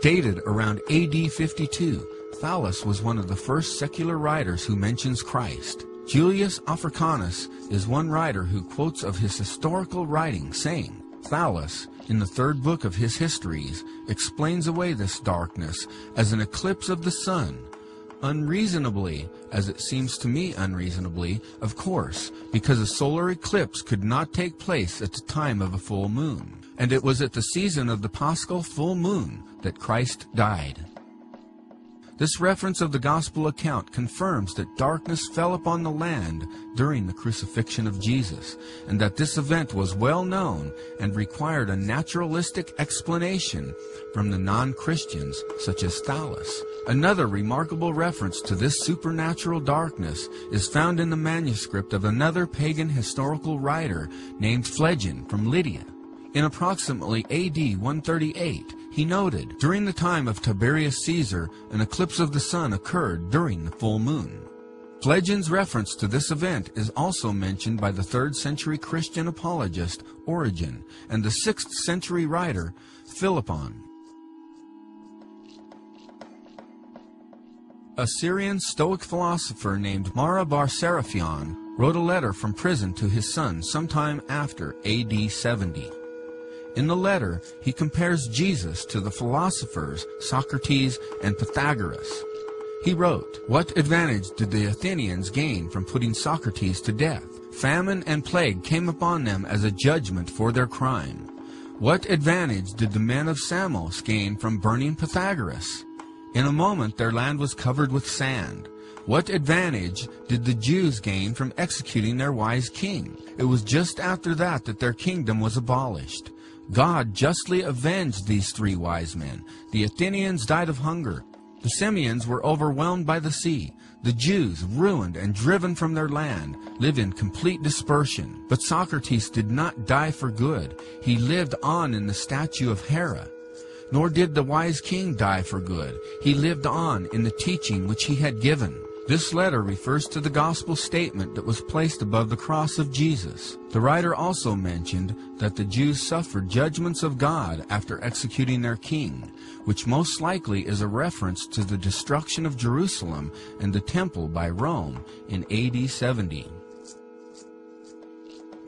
Dated around AD 52, Thallus was one of the first secular writers who mentions Christ. Julius Africanus is one writer who quotes of his historical writing, saying, Thallus, in the third book of his Histories, explains away this darkness as an eclipse of the sun. Unreasonably, as it seems to me unreasonably, of course, because a solar eclipse could not take place at the time of a full moon, and it was at the season of the Paschal full moon that Christ died. This reference of the Gospel account confirms that darkness fell upon the land during the crucifixion of Jesus, and that this event was well known and required a naturalistic explanation from the non-Christians, such as Thallus. Another remarkable reference to this supernatural darkness is found in the manuscript of another pagan historical writer named Phlegon from Lydia. In approximately AD 138, he noted, during the time of Tiberius Caesar, an eclipse of the sun occurred during the full moon. Phlegon's reference to this event is also mentioned by the 3rd century Christian apologist Origem and the 6th century writer Philippon. A Syrian Stoic philosopher named Mara bar Seraphion wrote a letter from prison to his son sometime after AD 70. In the letter, he compares Jesus to the philosophers Socrates and Pythagoras. He wrote, "What advantage did the Athenians gain from putting Socrates to death? Famine and plague came upon them as a judgment for their crime. What advantage did the men of Samos gain from burning Pythagoras? In a moment their land was covered with sand. What advantage did the Jews gain from executing their wise king? It was just after that their kingdom was abolished. God justly avenged these 3 wise men. The Athenians died of hunger. The Samians were overwhelmed by the sea. The Jews, ruined and driven from their land, live in complete dispersion. But Socrates did not die for good. He lived on in the statue of Hera. Nor did the wise king die for good. He lived on in the teaching which he had given." This letter refers to the gospel statement that was placed above the cross of Jesus. The writer also mentioned that the Jews suffered judgments of God after executing their king, which most likely is a reference to the destruction of Jerusalem and the temple by Rome in AD 70.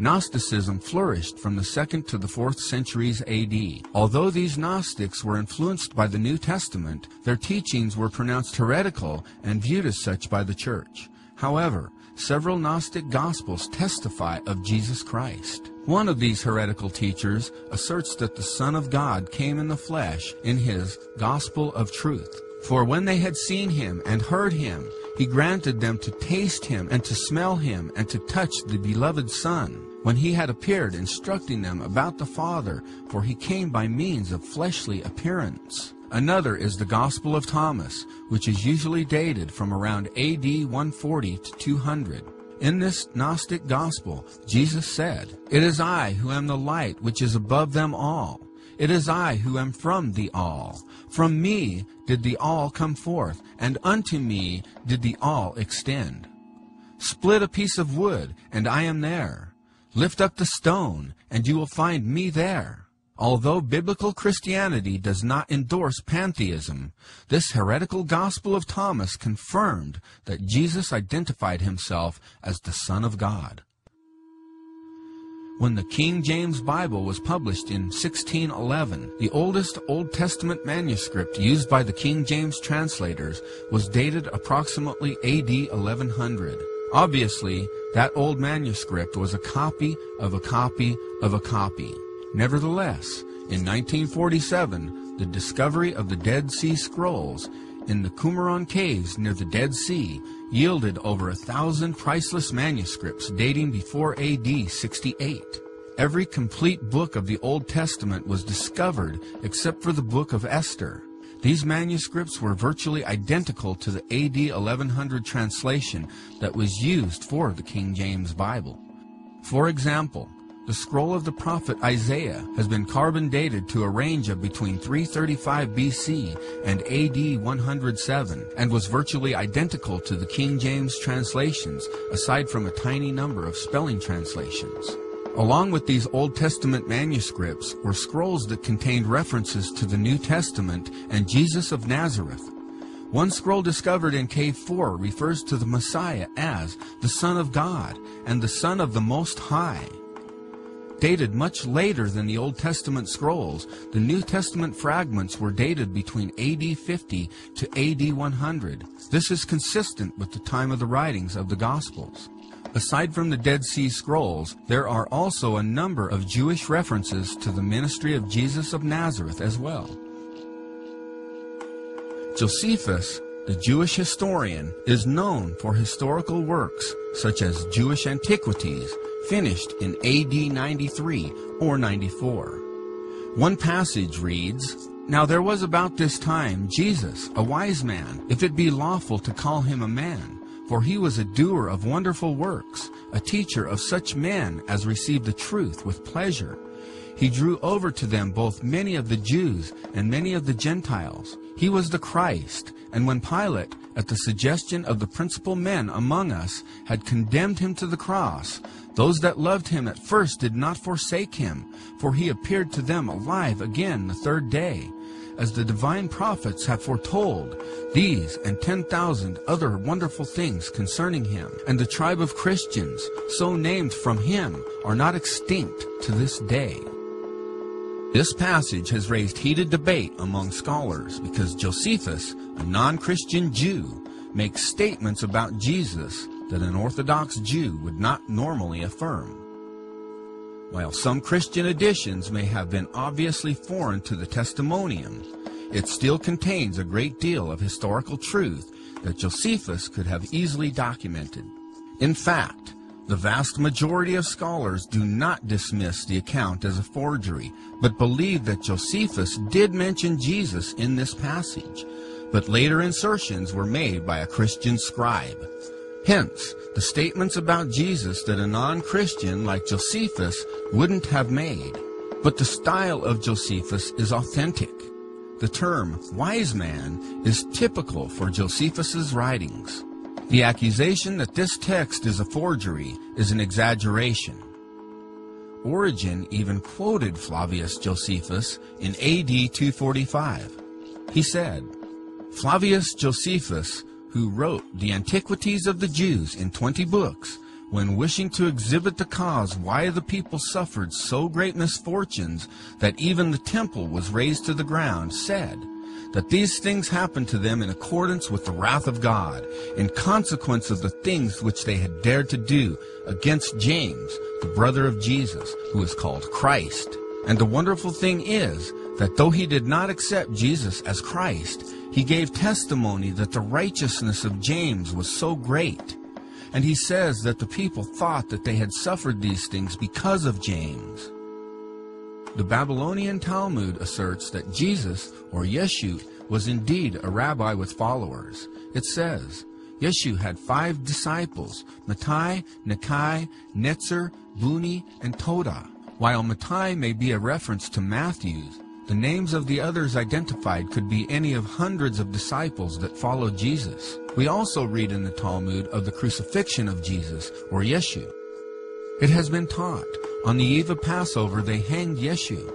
Gnosticism flourished from the 2nd to the 4th centuries AD. Although these Gnostics were influenced by the New Testament, their teachings were pronounced heretical and viewed as such by the Church. However, several Gnostic Gospels testify of Jesus Christ. One of these heretical teachers asserts that the Son of God came in the flesh in his Gospel of Truth. For when they had seen him and heard him, he granted them to taste him and to smell him and to touch the beloved Son. When he had appeared, instructing them about the Father, for he came by means of fleshly appearance. Another is the Gospel of Thomas, which is usually dated from around AD 140 to 200. In this Gnostic Gospel, Jesus said, "It is I who am the light which is above them all. It is I who am from the all. From me did the all come forth, and unto me did the all extend. Split a piece of wood, and I am there. Lift up the stone, and you will find me there." Although biblical Christianity does not endorse pantheism, this heretical Gospel of Thomas confirmed that Jesus identified himself as the Son of God. When the King James Bible was published in 1611, the oldest Old Testament manuscript used by the King James translators was dated approximately AD 1100. Obviously, that old manuscript was a copy of a copy of a copy. Nevertheless, in 1947, the discovery of the Dead Sea Scrolls in the Qumran caves near the Dead Sea yielded over 1,000 priceless manuscripts dating before AD 68. Every complete book of the Old Testament was discovered except for the book of Esther. These manuscripts were virtually identical to the AD 1100 translation that was used for the King James Bible. For example, the scroll of the prophet Isaiah has been carbon dated to a range of between 335 BC and AD 107 and was virtually identical to the King James translations, aside from a tiny number of spelling translations. Along with these Old Testament manuscripts were scrolls that contained references to the New Testament and Jesus of Nazareth. One scroll discovered in Cave 4 refers to the Messiah as the Son of God and the Son of the Most High. Dated much later than the Old Testament scrolls, the New Testament fragments were dated between AD 50 to AD 100. This is consistent with the time of the writings of the Gospels. Aside from the Dead Sea Scrolls, there are also a number of Jewish references to the ministry of Jesus of Nazareth as well. Josephus, the Jewish historian, is known for historical works such as Jewish Antiquities, finished in AD 93 or 94. One passage reads, "Now there was about this time Jesus, a wise man, if it be lawful to call him a man, for he was a doer of wonderful works, a teacher of such men as received the truth with pleasure. He drew over to them both many of the Jews and many of the Gentiles. He was the Christ, and when Pilate, at the suggestion of the principal men among us, had condemned him to the cross, those that loved him at first did not forsake him, for he appeared to them alive again the third day, as the divine prophets have foretold, these and 10,000 other wonderful things concerning him. And the tribe of Christians, so named from him, are not extinct to this day." This passage has raised heated debate among scholars because Josephus, a non-Christian Jew, makes statements about Jesus that an Orthodox Jew would not normally affirm. While some Christian additions may have been obviously foreign to the Testimonium, it still contains a great deal of historical truth that Josephus could have easily documented. In fact, the vast majority of scholars do not dismiss the account as a forgery, but believe that Josephus did mention Jesus in this passage, but later insertions were made by a Christian scribe. Hence, the statements about Jesus that a non-Christian like Josephus wouldn't have made. But the style of Josephus is authentic. The term wise man is typical for Josephus's writings. The accusation that this text is a forgery is an exaggeration. Origen even quoted Flavius Josephus in AD 245. He said, "Flavius Josephus, who wrote the Antiquities of the Jews in 20 books, when wishing to exhibit the cause why the people suffered so great misfortunes that even the temple was razed to the ground, said that these things happened to them in accordance with the wrath of God, in consequence of the things which they had dared to do against James, the brother of Jesus, who is called Christ. And the wonderful thing is that though he did not accept Jesus as Christ, he gave testimony that the righteousness of James was so great. And he says that the people thought that they had suffered these things because of James." The Babylonian Talmud asserts that Jesus, or Yeshu, was indeed a rabbi with followers. It says, Yeshu had 5 disciples, Mattai, Nekai, Netzer, Buni, and Toda. While Mattai may be a reference to Matthew's, the names of the others identified could be any of hundreds of disciples that followed Jesus. We also read in the Talmud of the crucifixion of Jesus, or Yeshu. It has been taught, on the eve of Passover they hanged Yeshu,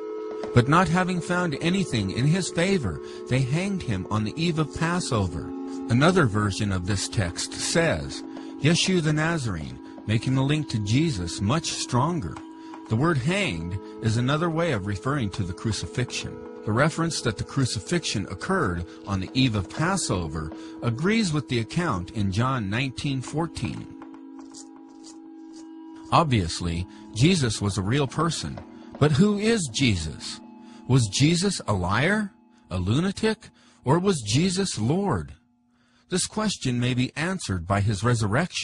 but not having found anything in his favor, they hanged him on the eve of Passover. Another version of this text says, Yeshu the Nazarene, making the link to Jesus much stronger. The word hanged is another way of referring to the crucifixion. The reference that the crucifixion occurred on the eve of Passover agrees with the account in John 19:14. Obviously, Jesus was a real person. But who is Jesus? Was Jesus a liar, a lunatic, or was Jesus Lord? This question may be answered by his resurrection.